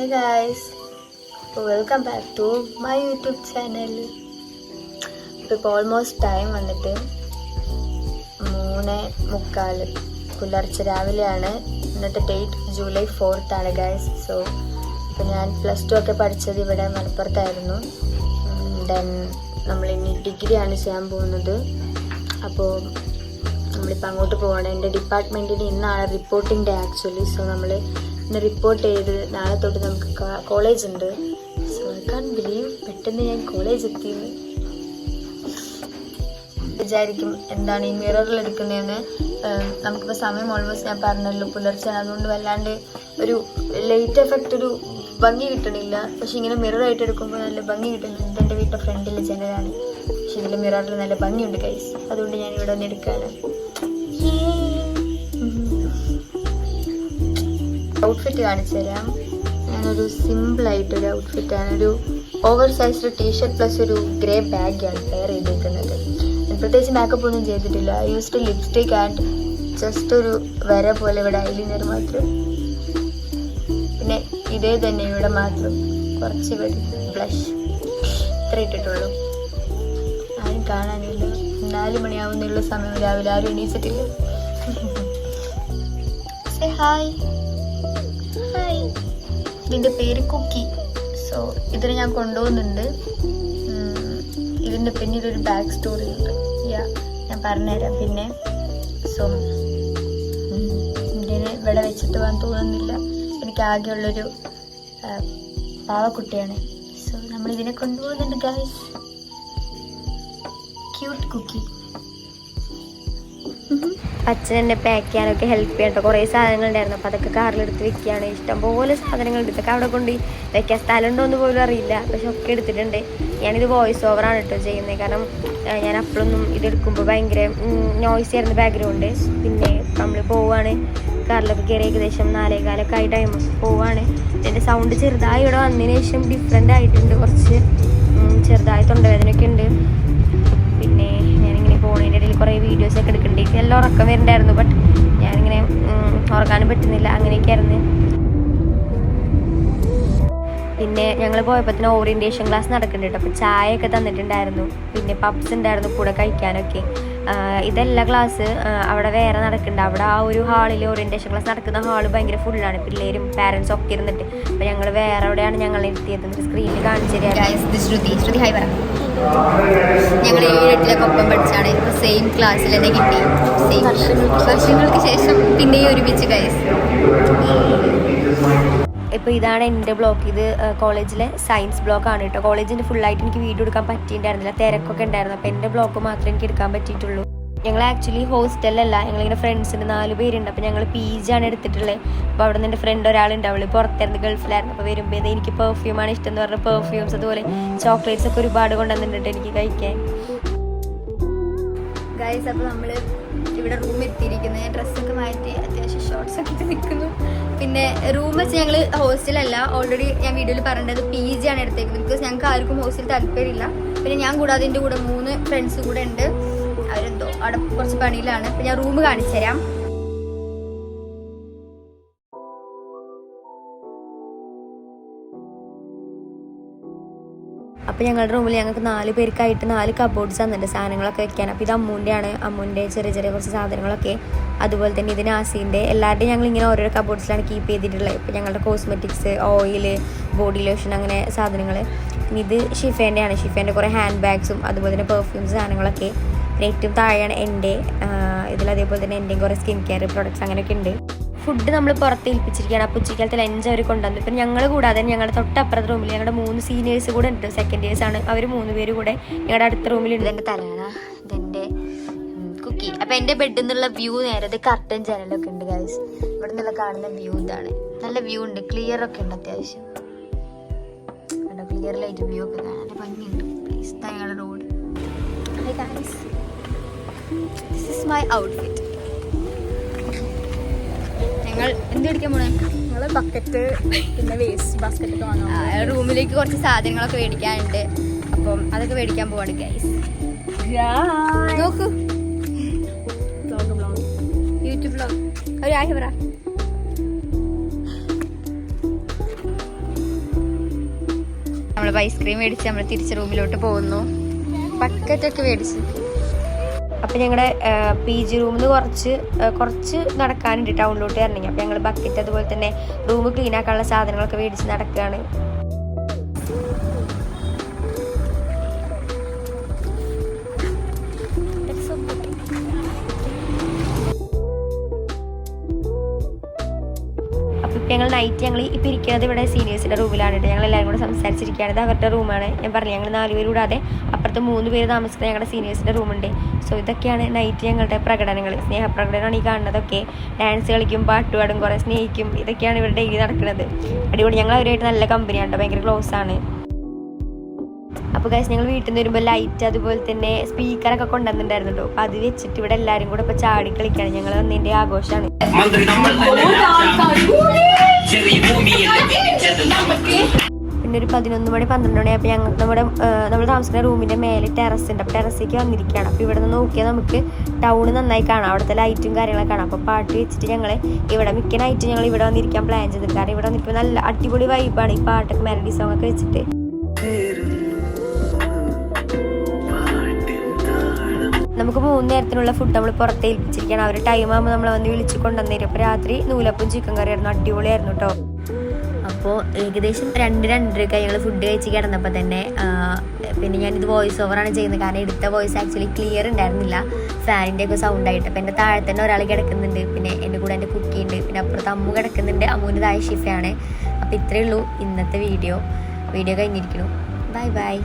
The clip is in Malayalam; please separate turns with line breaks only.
Hey guys, welcome back to my YouTube channel. ഇപ്പോൾ ഓൾമോസ്റ്റ് ടൈം വന്നിട്ട് 3:45 പുലർച്ചെ രാവിലെയാണ്. ഇന്നത്തെ ഡേറ്റ് ജൂലൈ 4th ആണ് ഗൈസ്. സോ ഇപ്പോൾ ഞാൻ +2 ഒക്കെ പഠിച്ചത് ഇവിടെ മലപ്പുറത്തായിരുന്നു. ദെൻ നമ്മളിനി ഡിഗ്രിയാണ് ചെയ്യാൻ പോകുന്നത്. അപ്പോൾ നമ്മളിപ്പോൾ അങ്ങോട്ട് പോകണം. എൻ്റെ ഡിപ്പാർട്ട്മെൻറ്റിന് ഇന്നാണ് റിപ്പോർട്ടിംഗ് ഡേ ആക്ച്വലി. സോ നമ്മൾ ഇന്ന് റിപ്പോർട്ട് ചെയ്ത് നാളെ തൊട്ട് നമുക്ക് കോളേജ് ഉണ്ട്. സോ ഐ കാൻ ബിലീവ് പെട്ടെന്ന് ഞാൻ കോളേജ് എത്തിയെന്ന്. വിചാരിക്കും എന്താണ് ഈ മിററിൽ എടുക്കുന്നതെന്ന്. നമുക്കിപ്പോൾ സമയം ഓൾമോസ്റ്റ് ഞാൻ പറഞ്ഞല്ലോ പുലർച്ചെ, അതുകൊണ്ട് വല്ലാണ്ട് ഒരു ലൈറ്റ് എഫക്റ്റ് ഒരു ഭംഗി കിട്ടണില്ല. പക്ഷെ ഇങ്ങനെ മിററായിട്ട് എടുക്കുമ്പോൾ നല്ല ഭംഗി കിട്ടുന്നുണ്ട്. എൻ്റെ വീട്ടിലെ ഫ്രണ്ടിലെ ജനലാണ്, പക്ഷെ ഇതിൽ മിററിൽ നല്ല ഭംഗിയുണ്ട് ഗൈസ്. അതുകൊണ്ട് ഞാൻ ഇവിടെ വന്ന് എടുക്കുകയാണ്. ഔട്ട്ഫിറ്റ് കാണിച്ചു തരാം. ഞാനൊരു സിമ്പിളായിട്ടൊരു ഔട്ട്ഫിറ്റാണ്. ഒരു ഓവർ സൈസ്ഡ് ടീഷർട്ട് പ്ലസ് ഒരു ഗ്രേ ബാഗാണ് പെയർ ചെയ്തേക്കുന്നത്. ഞാൻ പ്രത്യേകിച്ച് മേക്കപ്പ് ഒന്നും ചെയ്തിട്ടില്ല. I used lipstick and just ഒരു വര പോലെ ഇവിടെ ഐലൈനർ മാത്രം. പിന്നെ ഇതേ തന്നെ ഇവിടെ മാത്രം കുറച്ച് ബ്ലഷ് ഇത്ര ഇട്ടിട്ടുള്ളൂ. ആരും കാണാനില്ല. 4 മണിയാവുന്നുള്ള സമയം, രാവിലെ ആരും എണീച്ചിട്ടില്ല. ഹായ് ഹായ്, ഇതിൻ്റെ പേര് കുക്കി. സോ ഇതിന് ഞാൻ കൊണ്ടുപോകുന്നുണ്ട്. ഇതിൻ്റെ പിന്നിലൊരു ബാക്ക് സ്റ്റോറി ഉണ്ട്. ഞാൻ പറഞ്ഞുതരാം പിന്നെ. സോ ഇതിന് ഇവിടെ വെച്ചിട്ട് പോകാൻ തോന്നുന്നില്ല. എനിക്ക് ആകെയുള്ളൊരു പാവക്കുട്ടിയാണ്. സോ നമ്മളിതിനെ കൊണ്ടുപോകുന്നുണ്ട് ഗൈസ്. ക്യൂട്ട് കുക്കി. അച്ഛൻ എന്നെ പാക്ക് ചെയ്യാനൊക്കെ ഹെൽപ്പ് ചെയ്യാൻ കേട്ടോ. കുറേ സാധനങ്ങളുണ്ടായിരുന്നു, അപ്പോൾ അതൊക്കെ കാറിലെടുത്ത് വെക്കുകയാണ്. ഇഷ്ടംപോലെ സാധനങ്ങളുണ്ട്. ഇതൊക്കെ അവിടെ കൊണ്ട് വെക്കാൻ സ്ഥലമുണ്ടോ എന്ന് പോലും അറിയില്ല, പക്ഷെ ഒക്കെ എടുത്തിട്ടുണ്ട്. ഞാനിത് വോയിസ് ഓവറാണ് കേട്ടോ ചെയ്യുന്നത്. കാരണം ഞാൻ അപ്പോഴൊന്നും ഇതെടുക്കുമ്പോൾ ഭയങ്കര നോയ്സ് ആയിരുന്നു ബാക്ക്ഗ്രൗണ്ട്. പിന്നെ നമ്മൾ പോവുകയാണ്, കാറിലൊക്കെ കയറി ഏകദേശം 4:15 ആയി ടൈം പോവുകയാണ്. എൻ്റെ സൗണ്ട് ചെറുതായി ഇവിടെ വന്നതിന് ശേഷം ഡിഫറെൻ്റ് ആയിട്ടുണ്ട്. കുറച്ച് ചെറുതായി തൊണ്ടവേദനയൊക്കെ ഉണ്ട്. പിന്നെ ഞാനിങ്ങനെ ഫോണിൻ്റെ ഇടയിൽ കുറേ വീഡിയോസൊക്കെ എടുക്കുന്നുണ്ട്. എല്ലാം ഉറക്കം വരുന്നുണ്ടായിരുന്നു, ബട്ട് ഞാനിങ്ങനെ ഉറങ്ങാനും പറ്റുന്നില്ല. അങ്ങനെയൊക്കെയായിരുന്നു. പിന്നെ ഞങ്ങൾ പോയപ്പോൾ ഓറിയൻറ്റേഷൻ ക്ലാസ് നടക്കുന്നുണ്ട്. അപ്പോൾ ചായയൊക്കെ തന്നിട്ടുണ്ടായിരുന്നു. പിന്നെ പബ്സ് ഉണ്ടായിരുന്നു കൂടെ കഴിക്കാനൊക്കെ. ഇതെല്ലാം ക്ലാസ് അവിടെ വേറെ നടക്കുന്നുണ്ട്. അവിടെ ആ ഒരു ഹാളിൽ ഓറിയൻറ്റേഷൻ ക്ലാസ് നടക്കുന്ന ഹാള് ഭയങ്കര ഫുള്ളാണ്. പിള്ളേരും പാരൻസും ഒക്കെ ഇരുന്നിട്ട്. അപ്പോൾ ഞങ്ങൾ വേറെ എവിടെയാണ് ഞങ്ങൾ എത്തിയത്. സ്ക്രീനിൽ കാണിച്ചു തരാം. ശ്രുതി ഹായ് പറ. ഞങ്ങൾ 7-8 ഒപ്പം പഠിച്ചാണ്. സെയിം ക്ലാസ്സിൽ തന്നെ കിട്ടി. സെയിം വർഷങ്ങൾക്ക് ശേഷം പിന്നെയും ഒരുമിച്ച് ഗൈസ്. ഇപ്പോൾ ഇതാണ് എൻ്റെ ബ്ലോക്ക്. ഇത് കോളേജിലെ സയൻസ് ബ്ലോക്കാണ് കേട്ടോ. കോളേജിൻ്റെ ഫുള്ളായിട്ട് എനിക്ക് വീഡിയോ എടുക്കാൻ പറ്റിയിട്ടുണ്ടായിരുന്നില്ല, തിരക്കൊക്കെ ഉണ്ടായിരുന്നു. അപ്പോൾ എൻ്റെ ബ്ലോക്ക് മാത്രമേ എനിക്ക് എടുക്കാൻ പറ്റിയിട്ടുള്ളൂ. ഞങ്ങൾ ആക്ച്വലി ഹോസ്റ്റലല്ല, ഞങ്ങളിങ്ങനെ ഫ്രണ്ട്സിന് 4 പേരുണ്ട്. അപ്പോൾ ഞങ്ങൾ PG ആണ് എടുത്തിട്ടുള്ളത്. അപ്പോൾ അവിടെ നിന്ന് എൻ്റെ ഫ്രണ്ട് ഒരാളുണ്ട്, അവൾ പുറത്തായിരുന്നു, ഗൾഫിലായിരുന്നു. അപ്പോൾ വരുമ്പോൾ എനിക്ക് പെർഫ്യൂമാണ് ഇഷ്ടം എന്ന് പറഞ്ഞാൽ പെർഫ്യൂംസ്, അതുപോലെ ചോക്ലേറ്റ്സ് ഒക്കെ ഒരുപാട് കൊണ്ടുവന്നിട്ടുണ്ട് എനിക്ക് കഴിക്കാൻ. ഗൈസ്, അപ്പോൾ നമ്മൾ ഇവിടെ റൂം എത്തിയിരിക്കുന്നത്. ഡ്രസ്സൊക്കെ മാറ്റി അത്യാവശ്യം ഷോർട്സ് ഒക്കെ ഇട്ട് നിൽക്കുന്നു. പിന്നെ റൂം വെച്ച് ഞങ്ങൾ ഹോസ്റ്റലല്ല, ഓൾറെഡി ഞാൻ വീഡിയോയിൽ പറഞ്ഞത് PG ആണ് എടുത്തേക്കുന്നത്. ബിക്കോസ് ഞങ്ങൾക്ക് ആർക്കും ഹോസ്റ്റൽ താല്പര്യമില്ല. പിന്നെ ഞാൻ കൂടാതെ എൻ്റെ കൂടെ 3 ഫ്രണ്ട്സ് കൂടെ ഉണ്ട്. അവരെന്തോ അവിടെ കുറച്ച് പണിയിലാണ്. അപ്പം ഞാൻ റൂം കാണിച്ചു തരാം. അപ്പോൾ ഞങ്ങളുടെ റൂമിൽ ഞങ്ങൾക്ക് 4 പേർക്കായിട്ട് 4 കബോർഡ്സ് തന്നിട്ടുണ്ട് സാധനങ്ങളൊക്കെ വെക്കാൻ. അപ്പോൾ ഇത് അമ്മൂൻ്റെയാണ്. അമ്മൂൻ്റെ ചെറിയ ചെറിയ കുറച്ച് സാധനങ്ങളൊക്കെ. അതുപോലെ തന്നെ ഇത് നാസീൻ്റെ. എല്ലാവരുടെയും ഞങ്ങളിങ്ങനെ ഓരോരോ കബോർഡ്സിലാണ് കീപ്പ് ചെയ്തിട്ടുള്ളത്. ഇപ്പോൾ ഞങ്ങളുടെ കോസ്മെറ്റിക്സ്, ഓയിൽ, ബോഡി ലോഷൻ, അങ്ങനെ സാധനങ്ങൾ. ഇത് ഷിഫേൻ്റെയാണ്. ഷിഫേൻ്റെ കുറേ ഹാൻഡ് ബാഗ്സും അതുപോലെ തന്നെ പെർഫ്യൂംസ് സാധനങ്ങളൊക്കെ. ഏറ്റവും താഴെയാണ് എൻ്റെ. ഇതിലതേപോലെ തന്നെ എൻ്റെയും കുറേ സ്കിൻ കെയർ പ്രോഡക്റ്റ്സ് അങ്ങനെയൊക്കെ ഉണ്ട്. ഫുഡ് നമ്മൾ പുറത്ത് ഏൽപ്പിച്ചിരിക്കുകയാണ്. അപ്പോൾ ഉച്ചക്കാലത്തെ ലഞ്ച് അവർ കൊണ്ടുവന്നു. ഇപ്പം ഞങ്ങൾ കൂടാതെ ഞങ്ങളുടെ തൊട്ടപ്പുറത്തെ റൂമിൽ ഞങ്ങളുടെ 3 സീനിയേഴ്സ് കൂടെ ഉണ്ട്. സെക്കൻഡ് ഇയേഴ്സാണ് അവർ. 3 പേര് കൂടെ ഞങ്ങളുടെ അടുത്ത റൂമിലുണ്ട്. എൻ്റെ തലയാണ്, ഇതെൻ്റെ കുക്കി. അപ്പോൾ എൻ്റെ ബെഡിൽ നിന്നുള്ള വ്യൂ നേരെ കർട്ടൻ ജനലൊക്കെ ഉണ്ട് ഗൈസ്. ഇവിടെ നിന്നുള്ള കാണുന്ന വ്യൂ ഇതാണ്. നല്ല വ്യൂ ഉണ്ട്, ക്ലിയർ ഒക്കെ ഉണ്ട് അത്യാവശ്യം. കണ്ടോ, ക്ലിയറിലായിട്ട് വ്യൂ ഒക്കെ കാണാൻ നല്ല ഭംഗിയുണ്ട്. പ്ലീസ്, ഞങ്ങളുടെ road. Hi guys, this is my outfit. ഞങ്ങൾ എന്ത് മേടിക്കാൻ പോണേ? ഞങ്ങൾ ബക്കറ്റ് പിന്നെ വേസ്റ്റ് ബാസ്ക്കറ്റ് ഒക്കെ വാങ്ങാം. റൂമിലേക്ക് കുറച്ച് സാധനങ്ങളൊക്കെ മേടിക്കാനുണ്ട്. അപ്പം അതൊക്കെ മേടിക്കാൻ പോവാണ് ഗൈസ്. നോക്കൂ, യൂട്യൂബ് ബ്ലോഗ്. ഒരു ആയി പറ. നമ്മൾ ഐസ്ക്രീം മേടിച്ച് നമ്മൾ തിരിച്ച് റൂമിലോട്ട് പോകുന്നു. ബക്കറ്റൊക്കെ മേടിച്ച്. അപ്പം ഞങ്ങളുടെ PG റൂമിൽ നിന്ന് കുറച്ച് നടക്കാനുണ്ട് ടൗണിലോട്ട് വരണമെങ്കിൽ. അപ്പം ഞങ്ങൾ ബക്കറ്റ് അതുപോലെ തന്നെ റൂം ക്ലീൻ ആക്കാനുള്ള സാധനങ്ങളൊക്കെ മേടിച്ച് നടക്കുകയാണ്. ഞങ്ങൾ നൈറ്റ് ഇപ്പം ഇരിക്കുന്നത് ഇവിടെ സീനിയേഴ്സിൻ്റെ റൂമിലാണ്. ഞങ്ങൾ എല്ലാവരും കൂടെ സംസാരിച്ചിരിക്കുകയാണ്. ഇത് അവരുടെ റൂമാണ്. ഞാൻ പറഞ്ഞു ഞങ്ങൾ 4 പേര് കൂടാതെ അപ്പുറത്ത് 3 പേര് താമസിക്കുന്ന ഞങ്ങളുടെ സീനിയേഴ്സിൻ്റെ റൂമുണ്ട്. സോ ഇതൊക്കെയാണ് നൈറ്റ് ഞങ്ങളുടെ പ്രകടനങ്ങൾ. സ്നേഹപ്രകടനമാണ് ഈ കാണുന്നതൊക്കെ. ഡാൻസ് കളിക്കും, പാട്ട് പാടും, കുറേ സ്നേഹിക്കും. ഇതൊക്കെയാണ് ഇവിടെ ഡെയിലി നടക്കുന്നത്. അടിപൊളി. ഞങ്ങൾ അവരുമായിട്ട് നല്ല കമ്പനിയാണ്, ഭയങ്കര ക്ലോസ് ആണ്. അപ്പോൾ ഗൈസ് ഞങ്ങൾ വീട്ടിൽ നിന്ന് വരുമ്പോൾ ലൈറ്റ് അതുപോലെ തന്നെ സ്പീക്കറൊക്കെ കൊണ്ടുവന്നിട്ടുണ്ടായിരുന്നു കേട്ടോ. അപ്പോൾ അത് വെച്ചിട്ട് ഇവിടെ എല്ലാവരും കൂടെ ഇപ്പോൾ ചാടി കളിക്കുകയാണ്. ഞങ്ങൾ വന്നതിൻ്റെ ആഘോഷമാണ്. പിന്നെ ഒരു 11 മണി 12 മണി അപ്പോൾ ഞങ്ങൾ നമ്മൾ താമസിക്കുന്ന റൂമിൻ്റെ മേലെ ടെറസ് ഉണ്ട്. അപ്പോൾ ടെറസിലേക്ക് വന്നിരിക്കുകയാണ്. അപ്പോൾ ഇവിടെ നിന്ന് നോക്കിയാൽ നമുക്ക് ടൗൺ നന്നായി കാണാം. അവിടുത്തെ ലൈറ്റും കാര്യങ്ങളൊക്കെ കാണാം. അപ്പോൾ പാട്ട് വെച്ചിട്ട് ഞങ്ങൾ ഇവിടെ മിക്ക നൈറ്റ് ഞങ്ങൾ ഇവിടെ വന്നിരിക്കാൻ പ്ലാൻ ചെയ്തിട്ടുണ്ട്. കാരണം ഇവിടെ വന്നിരിക്കുമ്പോൾ നല്ല അടിപൊളി വൈബാണ്. ഈ പാട്ടൊക്കെ മെലഡി സോങ് ഒക്കെ വെച്ചിട്ട് നമുക്ക് 3 നേരത്തിനുള്ള ഫുഡ് നമ്മൾ പുറത്ത് ഏൽപ്പിച്ചിരിക്കുകയാണ്. അവർ ടൈം ആകുമ്പോൾ നമ്മളെ വന്ന് വിളിച്ച് കൊണ്ടുവന്നേരും. അപ്പോൾ രാത്രി നൂലപ്പും ചിക്കൻ കറിയായിരുന്നു. അടിപൊളിയായിരുന്നു കേട്ടോ. അപ്പോൾ ഏകദേശം 2-2:30 ഞങ്ങൾ ഫുഡ് കഴിച്ച് കിടന്നപ്പോൾ തന്നെ പിന്നെ ഞാനിത് വോയിസ് ഓവറാണ് ചെയ്യുന്നത്. കാരണം എടുത്ത വോയിസ് ആക്ച്വലി ക്ലിയർ ഉണ്ടായിരുന്നില്ല, ഫാനിൻ്റെ ഒക്കെ സൗണ്ടായിട്ട്. അപ്പോൾ എൻ്റെ താഴെ തന്നെ ഒരാൾ കിടക്കുന്നുണ്ട്. പിന്നെ എൻ്റെ കൂടെ എൻ്റെ കുട്ടിയുണ്ട്. പിന്നെ അപ്പുറത്ത് അമ്മു കിടക്കുന്നുണ്ട്. അമ്മുവിൻ്റെ താഴെ ഷിഫയാണ്. അപ്പോൾ ഇത്രയേ ഉള്ളൂ ഇന്നത്തെ വീഡിയോ കഴിഞ്ഞിരിക്കുന്നു. Bye bye.